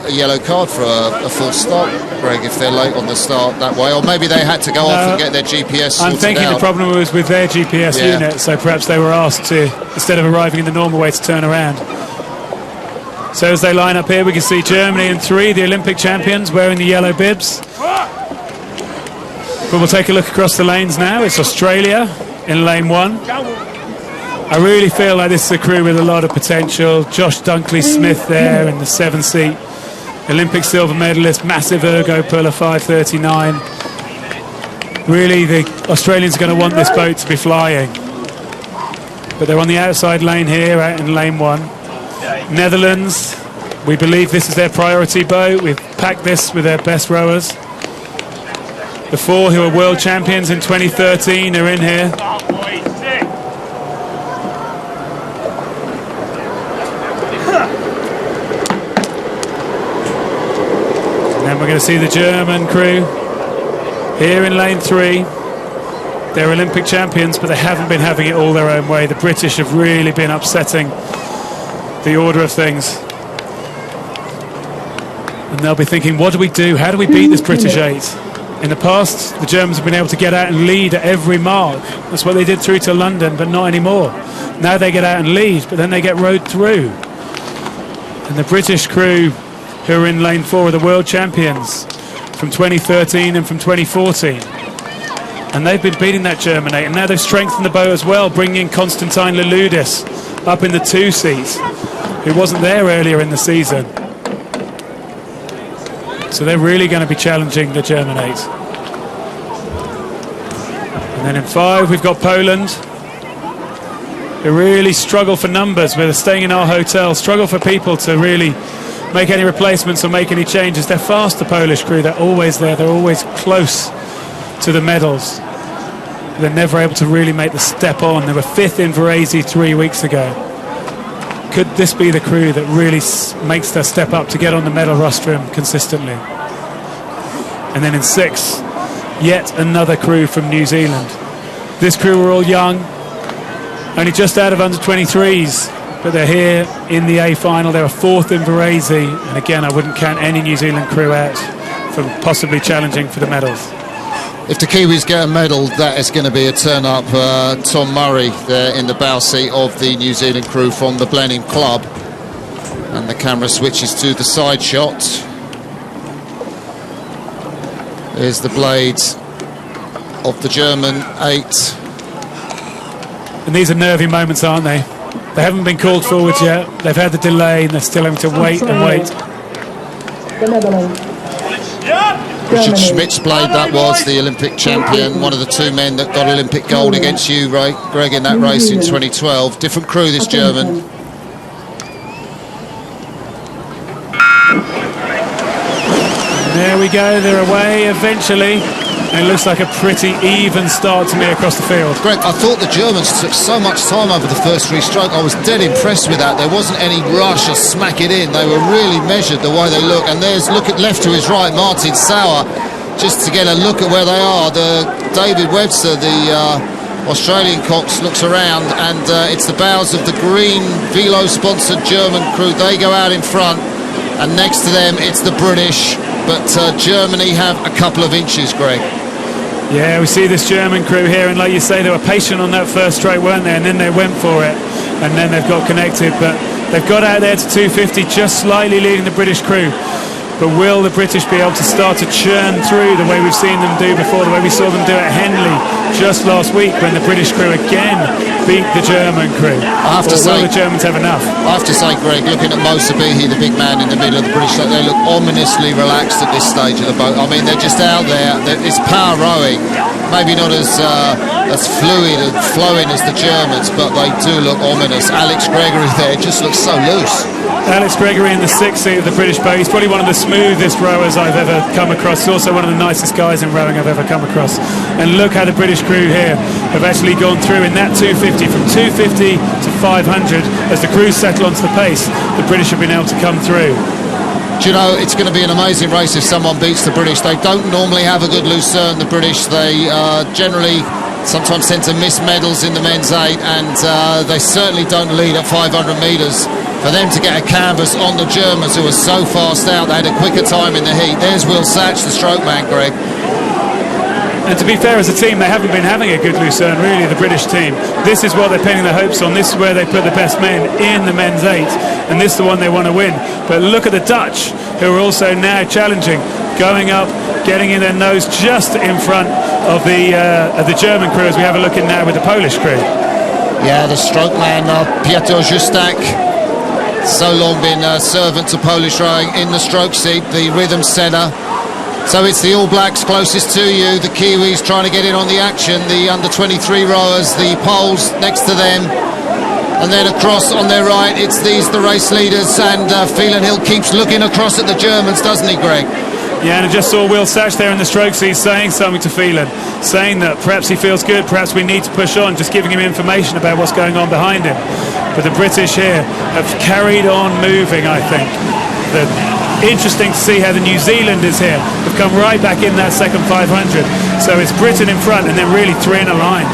a yellow card for a full stop, Greg, if they're late on the start that way, or maybe they had to go off and get their GPS sorted I'm thinking out. The problem was with their GPS unit, so perhaps they were asked to, instead of arriving in the normal way, to turn around. So as they line up here, we can see Germany in 3, the Olympic champions, wearing the yellow bibs. But we'll take a look across the lanes now. It's Australia in lane 1. I really feel like this is a crew with a lot of potential. Josh Dunkley-Smith there in the 7th seat. Olympic silver medalist, massive ergo puller, 5:39. Really, the Australians are going to want this boat to be flying. But they're on the outside lane here, out in lane 1. Netherlands, we believe this is their priority boat. We've packed this with their best rowers. The 4 who are world champions in 2013 are in here. And then we're going to see the German crew here in lane 3. They're Olympic champions, but they haven't been having it all their own way. The British have really been upsetting the order of things. And they'll be thinking, what do we do? How do we beat this British 8? In the past, the Germans have been able to get out and lead at every mark. That's what they did through to London, but not anymore. Now they get out and lead, but then they get rowed through. And the British crew, who are in lane 4, are the world champions from 2013 and from 2014. And they've been beating that German 8, and now they've strengthened the boat as well, bringing in Constantine Leloudis up in the 2 seats, who wasn't there earlier in the season. So they're really going to be challenging the German 8. And then in 5 we've got Poland, who really struggle for numbers. We're staying in our hotel, struggle for people to really make any replacements or make any changes. They're fast, the Polish crew. They're always there. They're always close to the medals. They're never able to really make the step on. They were 5th in Varese 3 weeks ago. Could this be the crew that really makes their step up to get on the medal rostrum consistently? And then in 6, yet another crew from New Zealand. This crew were all young, only just out of under 23s, but they're here in the A final. They were 4th in Varese, and again, I wouldn't count any New Zealand crew out from possibly challenging for the medals. If the Kiwis get a medal, that is going to be a turn-up. Tom Murray there in the bow seat of the New Zealand crew from the Blenheim Club. And the camera switches to the side shot. There's the blades of the German 8. And these are nervy moments, aren't they? They haven't been called forward yet. They've had the delay, and they're still having to wait and wait. Richard Schmidt's blade, that was the Olympic champion, one of the 2 men that got Olympic gold against you, Greg, in that race in 2012. Different crew, this German. And there we go, they're away eventually. And it looks like a pretty even start to me across the field. Greg, I thought the Germans took so much time over the first 3 strokes. I was dead impressed with that. There wasn't any rush or smack it in. They were really measured the way they look. And there's, look at left to his right, Martin Sauer, just to get a look at where they are. The David Webster, the Australian cox, looks around, and it's the bows of the green Velo-sponsored German crew. They go out in front, and next to them it's the British. But Germany have a couple of inches, Greg. Yeah, we see this German crew here, and like you say, they were patient on that first stroke, weren't they? And then they went for it, and then they've got connected. But they've got out there to 250, just slightly leading the British crew. But will the British be able to start to churn through the way we've seen them do before, the way we saw them do at Henley just last week, when the British crew again beat the German crew? I have to say, will the Germans have enough? I have to say, Greg, looking at Mo Sabihi, the big man in the middle of the British, they look ominously relaxed at this stage of the boat. I mean, they're just out there. It's power rowing, maybe not as fluid and flowing as the Germans, but they do look ominous. Alex Gregory there just looks so loose. Alex Gregory in the 6th seat of the British boat. He's probably one of the smoothest rowers I've ever come across. He's also one of the nicest guys in rowing I've ever come across. And look how the British crew here have actually gone through in that 250, from 250 to 500. As the crews settle onto the pace, the British have been able to come through. Do you know, it's going to be an amazing race if someone beats the British. They don't normally have a good Lucerne, the British. They generally sometimes tend to miss medals in the men's 8, and they certainly don't lead at 500 metres. For them to get a canvas on the Germans, who are so fast out, they had a quicker time in the heat. There's Will Satch, the stroke man, Greg. And to be fair, as a team, they haven't been having a good Lucerne, really, the British team. This is what they're pinning their hopes on. This is where they put the best men in the men's 8, and this is the one they want to win. But look at the Dutch, who are also now challenging, going up, getting in their nose just in front of the German crew, as we have a look in now with the Polish crew. Yeah, the stroke man, Piotr Justak, so long been a servant to Polish rowing in the stroke seat, the rhythm centre. So it's the All Blacks closest to you, the Kiwis trying to get in on the action, the under-23 rowers, the Poles next to them, and then across on their right, it's these, the race leaders, and Phelan Hill keeps looking across at the Germans, doesn't he, Greg? Yeah, and I just saw Will Satch there in the stroke seat saying something to Phelan, saying that perhaps he feels good, perhaps we need to push on, just giving him information about what's going on behind him. But the British here have carried on moving, I think. Interesting to see how the New Zealanders here have come right back in that second 500. So it's Britain in front and then really three in a line.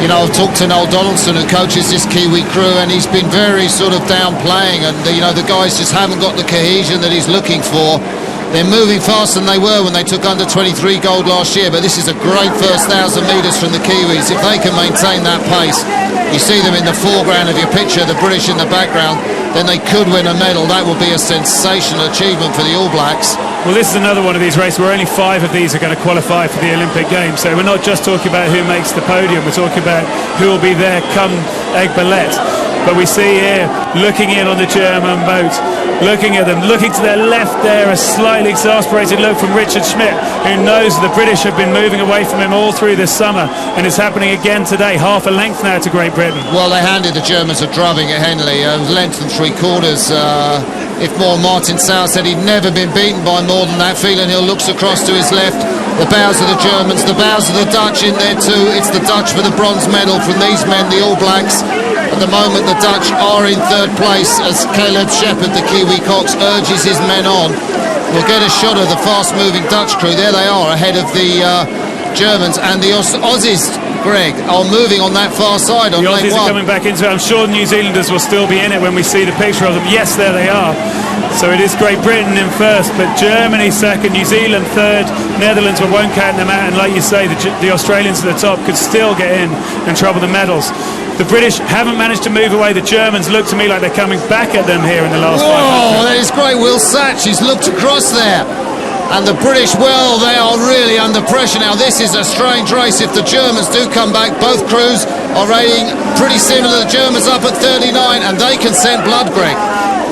You know, I've talked to Noel Donaldson, who coaches this Kiwi crew, and he's been very sort of downplaying, and you know, the guys just haven't got the cohesion that he's looking for. They're moving faster than they were when they took under 23 gold last year, but this is a great first 1,000 metres from the Kiwis. If they can maintain that pace, you see them in the foreground of your picture, the British in the background, then they could win a medal. That would be a sensational achievement for the All Blacks. Well, this is another one of these races where only 5 of these are going to qualify for the Olympic Games. So we're not just talking about who makes the podium, we're talking about who will be there come Egg-Ballet. But we see here, looking in on the German boat, looking at them, looking to their left there, a slightly exasperated look from Richard Schmidt, who knows the British have been moving away from him all through this summer, and it's happening again today, half a length now to Great Britain. Well, they handed the Germans a drubbing at Henley, a length and 3/4. If more, Martin Sauer said he'd never been beaten by more than that. Phelan Hill looks across to his left. The bows of the Germans, the bows of the Dutch in there too. It's the Dutch for the bronze medal from these men, the All Blacks. At the moment, the Dutch are in third place as Caleb Shepherd, the Kiwi Cox, urges his men on. We'll get a shot of the fast-moving Dutch crew. There they are, ahead of the Germans, and the Aussies, Greg, are moving on that far side on lane 1. The Aussies are coming back into it. I'm sure New Zealanders will still be in it when we see the picture of them. Yes, there they are. So it is Great Britain in first, but Germany second, New Zealand third, Netherlands, we won't count them out, and like you say, the Australians at the top could still get in and trouble the medals. The British haven't managed to move away. The Germans look to me like they're coming back at them here in the last 500. Oh, that is great. Will Satch, he's looked across there. And the British, well, they are really under pressure now. This is a strange race. If the Germans do come back, both crews are rating pretty similar. The Germans up at 39, and they can send blood, Greg.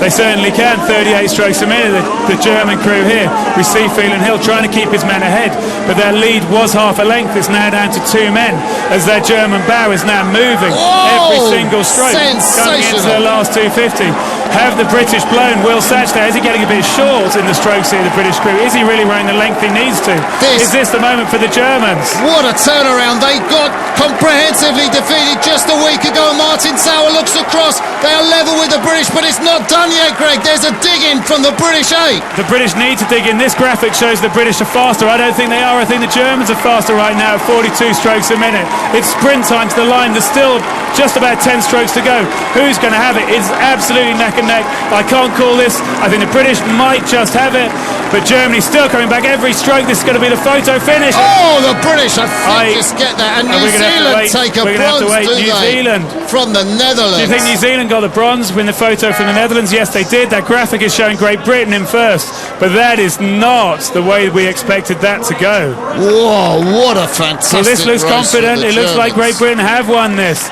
They certainly can, 38 strokes a minute, the German crew here. We see Phelan Hill trying to keep his men ahead, but their lead was half a length. It's now down to 2 men, as their German bow is now moving. Every single stroke coming into the last 250. Have the British blown Will Satch there? Is he getting a bit short in the strokes here, the British crew? Is he really running the length he needs to? Is this the moment for the Germans? What a turnaround. They got comprehensively defeated just a week ago. Martin Sauer looks across. They are level with the British, but it's not done yet, Greg. There's a dig in from the British 8. The British need to dig in. This graphic shows the British are faster. I don't think they are. I think the Germans are faster right now at 42 strokes a minute. It's sprint time to the line. There's still just about 10 strokes to go. Who's going to have it? It's absolutely neck and neck. I can't call this. I think the British might just have it, but Germany's still coming back every stroke. This is going to be the photo finish. Oh, the British, I think, just get that. And New Zealand take a bronze, New Zealand from the Netherlands. Do you think New Zealand got the bronze with the photo from the Netherlands? Yes, they did. That graphic is showing Great Britain in first, but that is not the way we expected that to go. Whoa, what a fantastic So this looks confident. It looks like Great Britain have won this.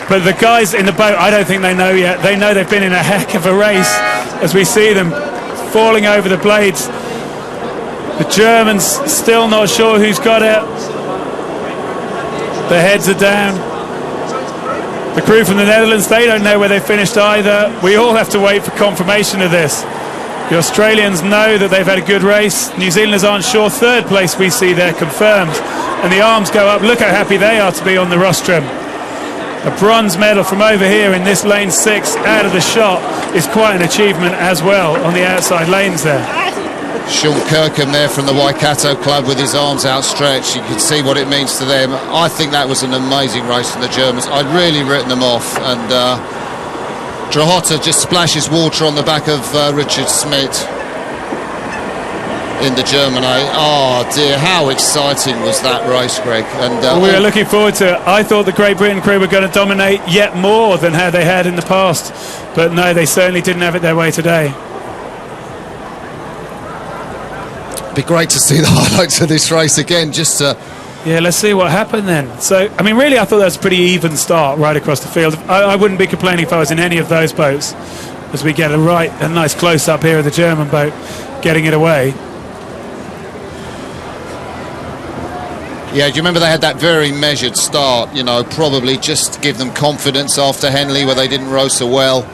But the guys in the boat, I don't think they know yet. They know they've been in a heck of a race as we see them falling over the blades. The Germans still not sure who's got it. The heads are down. The crew from the Netherlands, they don't know where they finished either. We all have to wait for confirmation of this. The Australians know that they've had a good race. New Zealanders aren't sure. Third place we see there confirmed. And the arms go up. Look how happy they are to be on the rostrum. A bronze medal from over here in this lane 6 out of the shot is quite an achievement as well on the outside lanes there. Sean Kirkham there from the Waikato Club with his arms outstretched. You could see what it means to them. I think that was an amazing race from the Germans. I'd really written them off, and Drahota just splashes water on the back of Richard Smith in the German A. Oh dear, how exciting was that race, Greg? And we were looking forward to it. I thought the Great Britain crew were going to dominate yet more than how they had in the past, but no, they certainly didn't have it their way today. Be great to see the highlights of this race again, just to... Yeah, let's see what happened then. So, I mean, really, I thought that was a pretty even start right across the field. I wouldn't be complaining if I was in any of those boats, as we get a nice close-up here of the German boat getting it away. Yeah, do you remember they had that very measured start, you know, probably just to give them confidence after Henley, where they didn't row so well.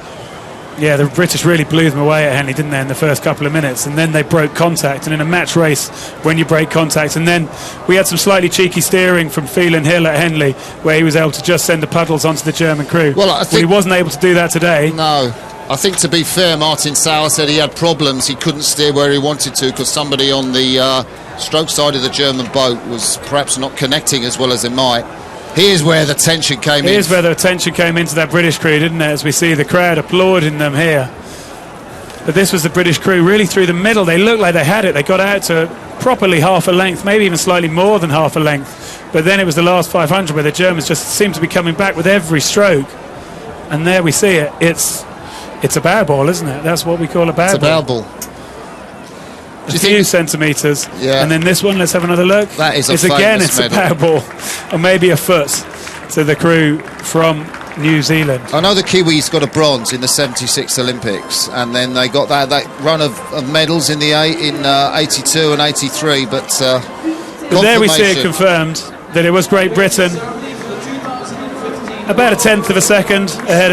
Yeah, the British really blew them away at Henley, didn't they, in the first couple of minutes, and then they broke contact. And in a match race, when you break contact, and then we had some slightly cheeky steering from Phelan Hill at Henley, where he was able to just send the puddles onto the German crew. Well, he wasn't able to do that today. No, I think, to be fair, Martin Sauer said he had problems. He couldn't steer where he wanted to because somebody on the stroke side of the German boat was perhaps not connecting as well as they might. Here's where the tension came in. Here's where the tension came into that British crew, didn't it? As we see the crowd applauding them here. But this was the British crew really through the middle. They looked like they had it. They got out to properly half a length, maybe even slightly more than half a length. But then it was the last 500 where the Germans just seemed to be coming back with every stroke. And there we see it. It's a bow ball, isn't it? That's what we call a bow ball. It's a bow ball. A few centimetres, yeah. And then this one, let's have another look. That is a it's a bow ball, or maybe a foot to the crew from New Zealand. I know the Kiwis got a bronze in the 76 Olympics, and then they got that run of medals in 82 and 83, but there we see it confirmed that it was Great Britain, about a tenth of a second ahead